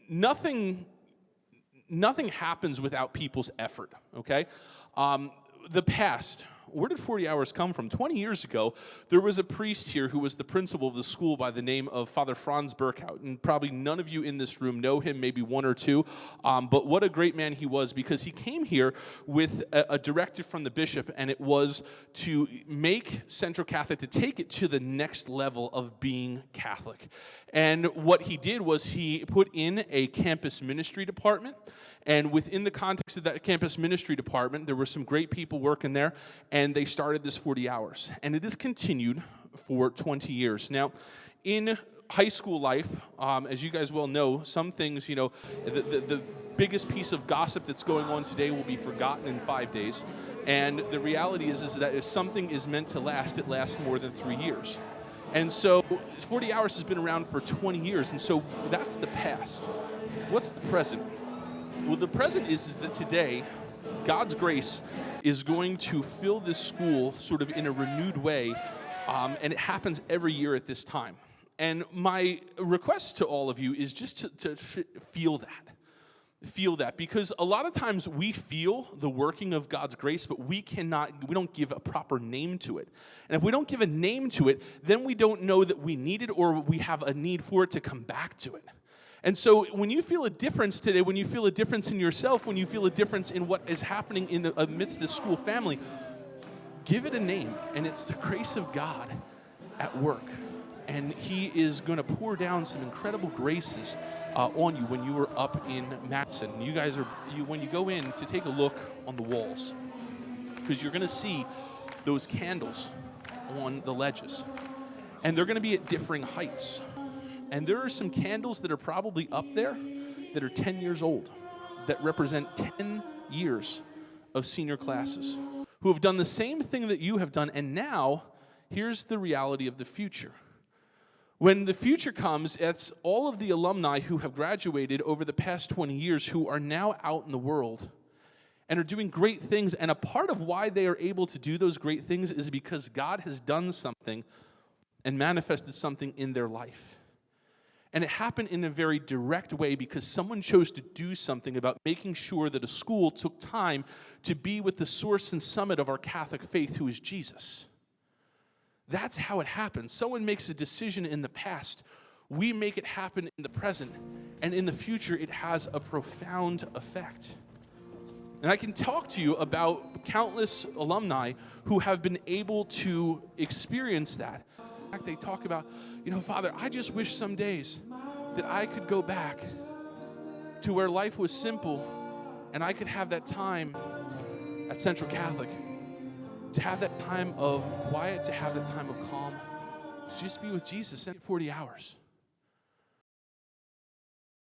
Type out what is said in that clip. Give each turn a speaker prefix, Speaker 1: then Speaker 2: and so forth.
Speaker 1: nothing happens without people's effort, okay? The past, where did 40 hours come from? 20 years ago, there was a priest here who was the principal of the school by the name of Father Franz Burkhout, and probably none of you in this room know him, maybe one or two, but what a great man he was, because he came here with a directive from the bishop, and it was to make Central Catholic, to take it to the next level of being Catholic. And what he did was he put in a campus ministry department, and within the context of that campus ministry department, there were some great people working there, and they started this 40 hours. And it has continued for 20 years. Now, in high school life, as you guys well know, some things, the biggest piece of gossip that's going on today will be forgotten in 5 days. And the reality is that if something is meant to last, it lasts more than 3 years. And so 40 hours has been around for 20 years, and so that's the past. What's the present? Well, the present is that today, God's grace is going to fill this school sort of in a renewed way, and it happens every year at this time. And my request to all of you is just to feel that. Feel that, because a lot of times we feel the working of God's grace, but we don't give a proper name to it. And if we don't give a name to it, then we don't know that we need it, or we have a need for it to come back to it. And so when you feel a difference today, when you feel a difference in yourself, when you feel a difference in what is happening amidst the school family, give it a name, and it's the grace of God at work. And he is going to pour down some incredible graces on you when you are up in Madison. You guys when you go in to take a look on the walls, because you're going to see those candles on the ledges, and they're going to be at differing heights. And there are some candles that are probably up there that are 10 years old, that represent 10 years of senior classes who have done the same thing that you have done. And now, here's the reality of the future. When the future comes, it's all of the alumni who have graduated over the past 20 years who are now out in the world and are doing great things. And a part of why they are able to do those great things is because God has done something and manifested something in their life. And it happened in a very direct way because someone chose to do something about making sure that a school took time to be with the source and summit of our Catholic faith, who is Jesus. That's how it happens. Someone makes a decision in the past. We make it happen in the present. And in the future, it has a profound effect. And I can talk to you about countless alumni who have been able to experience that. In fact, they talk about, Father, I just wish some days that I could go back to where life was simple and I could have that time at Central Catholic, to have that time of quiet, to have that time of calm, to just be with Jesus in 40 hours.